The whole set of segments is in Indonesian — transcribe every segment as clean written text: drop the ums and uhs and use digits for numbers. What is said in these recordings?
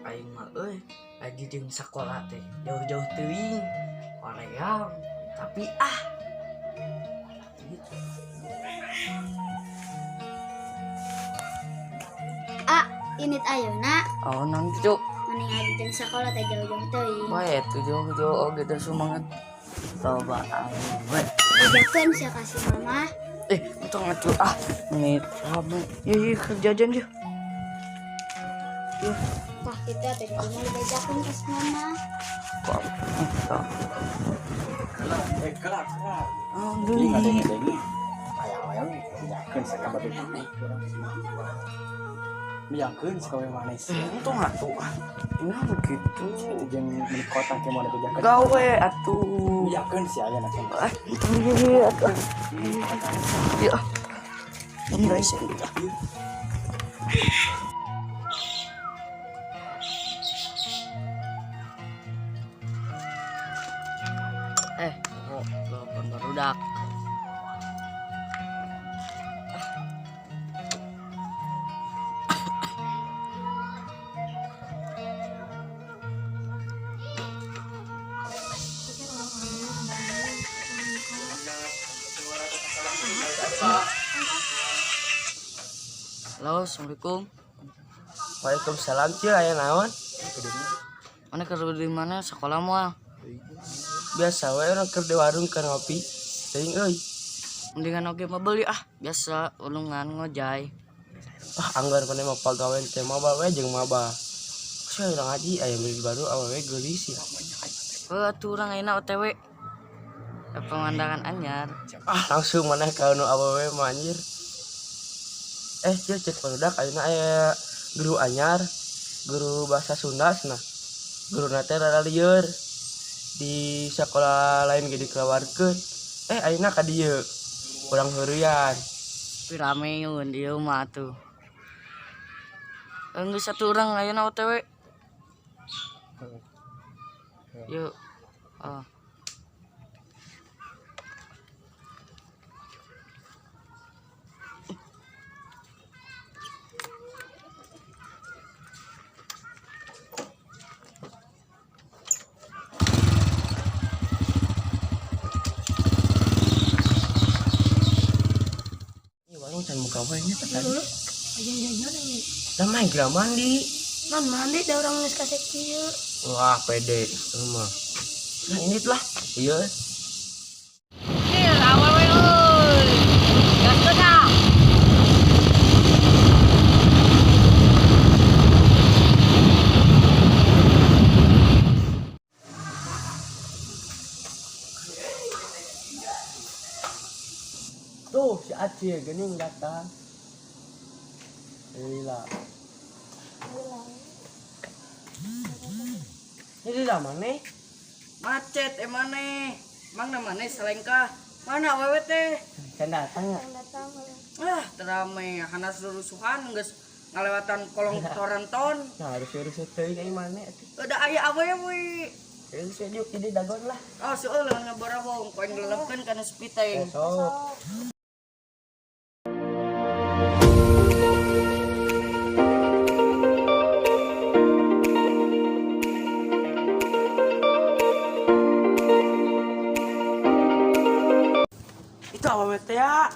aing mah lagi jeung sakola teh jauh-jauh teuing Korea tapi gitu. Init ayeuna Oh nanti cuk mending adi jeung sakola teh jauh-jauh teuing. bae tuh jauh-jauh gitu semangat coba aing Ajakeun sia kasih mama. Untung atuh menit lama iya kerja aja yuk. Tah kita teh di rumah diajakeun kasih mama. Kok Kelak. Alhamdulillah. Ayam yakeun sakabat itu. Yakeun sakawe manis. Untung atuh ini begitu Jeung di kota ke mana dijakeun. gawe atuh Yakeun si aya nak. untung iya atuh ya enggak sih telepon barudak. Halo, assalamualaikum. Waalaikumsalam Cil, aya naon? Mana kerja di mana sekolah mah? Biasa we urang keur di warung keur ngopi. Teuing euy. Mendingan oge mah beli biasa ulungan ngojay. Anggar kana mah pagawean teh maba we jeung maba. Saya urang ngaji aya beli baru awewe geulis ya. Atuh urang ayeuna OTW. Pemandangan anyar. Langsung maneh ka nu awewe mah anjir. Cil cek barudak ayeuna aya guru anyar, guru bahasa Sunda cenah. Guruna teh rada lieur. Di sekolah lain ge dikeluarkeun. Ayeuna ka dieu. Urang heureyan. Tapi rame yun ieu mah tuh. Geus satu urang ayeuna OTW. Yuk. Can muka wanya tadi. Ajan jajan ini. Da main geura mandi. Man mandi da urang geus kasek kieu. Wah, pede mah. Nah, ini lah. Iya. Cil, awewe euy. Gaskeun dah. Tuh, si Acil geuning datang. Gila. Ini dah mana? Macet maneh. Mang namanya selengkah. Mana awewe teh? Can datang ya? Terame hana seluruhan geus ngalewatan kolong toranton. Nah, harus teuing ai mana atuh. Udah aya awewe. Geus juk jadi dagon lah. Oh, seueur lawan ngaborabong koin lelepkeun kana spiteng. Sok. Itu apa teh ya?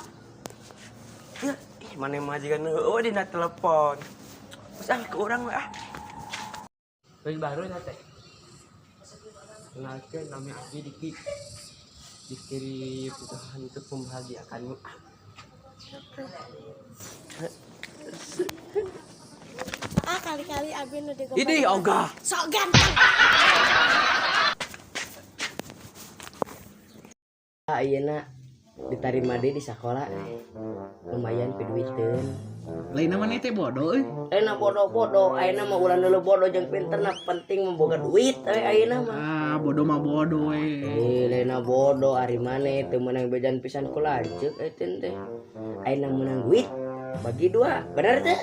Mana majikan dina telepon. Terus ke urang we Beli baru ya teh. Kenalkan nama Abi Diki. Dikirim Tuhan untuk membahagiakanmu. Kali-kali Abi nu digombal. Ini ogah. Sok ganteng. Ayeuna diterima di sekolah lumayan piduiteun. Lain namanya teh bodoh euy. Ayeuna bodoh-bodoh, ayeuna mah ulah deuleu bodoh jeung pinterna penting memboga duit ayeuna mah. Bodoh mah bodoh we. Lainna bodoh ari maneh teu meunang bejan pisan ku lanceuk euy teh. Ayeuna meunang duit bagi dua, bener teh?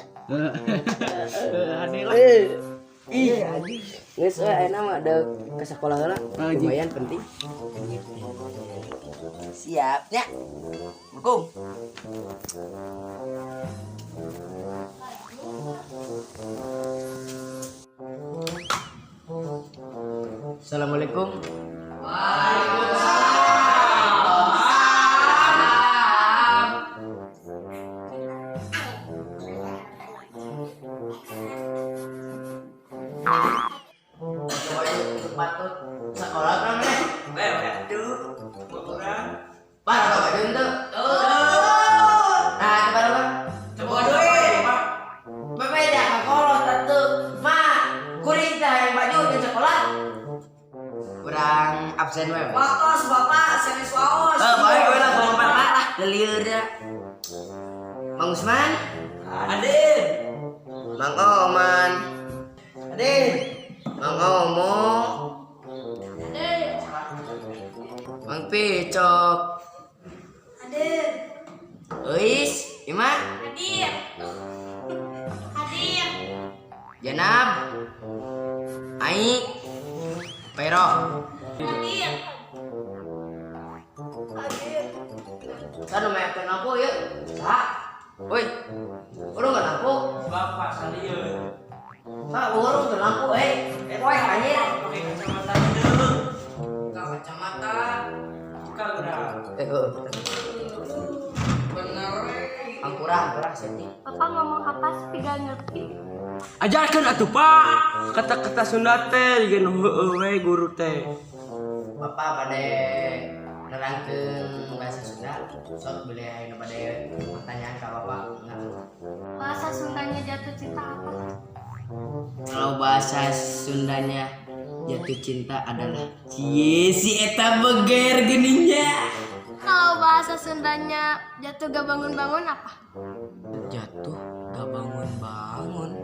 Aneh lah. Iya, geus ayeuna mah da ka sakola heula lumayan penting. Siapnya. Assalamualaikum. Assalamualaikum. Sekolah kan nih? Pak, apa baju itu? Nah, coba dong. Coba duit. Berbeda kalau tentu. Mak, kuring yang baju di sekolah. Kurang absen we. Wakos bapak, senis waos. Baik we lah bapak lah, lelieur ya. Mang Usman? Adin. Mang Oman. Adin. Mang Omo. Mang Picok. Hadir. Uis, Iman, Hadir. Hadir. Janab, Ai, Pero. Hadir. Hadir. Kan mayakeun lampu ya. Sa. Woi. Urang nggak lampu? Bapak salieur. Pak, urang nggak lampu, Woi, anjir. Pakai kacamata hideung. Kacamata. Kagak. Bener. Ampura setting. Bapak ngomong apa sih gak ngerti? Ajarkan atuh Pak kata-kata Sunda teh jeung heueuh we guru teh. Bapak bade nerangkeun bahasa Sunda. Sok beli ayeuna bade pertanyaan ka Bapak. Bahasa Sundanya jatuh cinta apa? Kalau bahasa Sundanya jatuh cinta adalah cie si eta beger geningnya. Kalau bahasa Sundanya jatuh gak bangun-bangun apa? Jatuh gak bangun-bangun.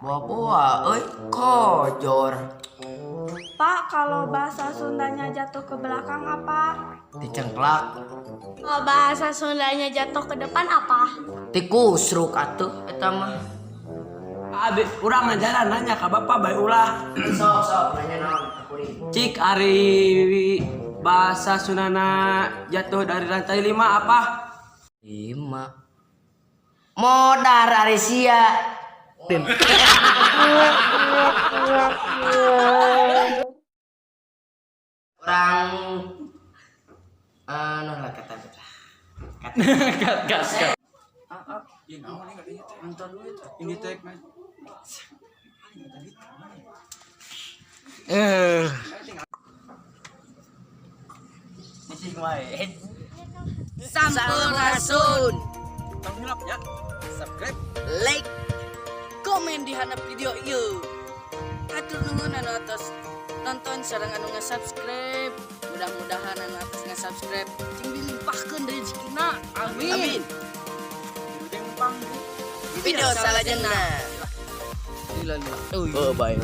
Bawa kojor. Pak, kalau bahasa Sundanya jatuh ke belakang apa? Dicengklak. Kalau bahasa Sundanya jatuh ke depan apa? Tikusruk atuh eta mah. Abi urang ngajaran nanya ka Bapak bae ulah. Sok nanya naon kuring. Cik ari bahasa Sundana jatuh dari lantai 5 apa? 5. Modar ari sia. Orang noh lah kata. Gas. Sampurasun. Ya. Subscribe. Like, komen di handap video ieu. Atur nuhun anu atos nonton sareng anu nge-subscribe. Mudah-mudahan anu atos nge-subscribe jeung dilimpahkeun rezekina. Amin. Video salajengna. Oh, baik.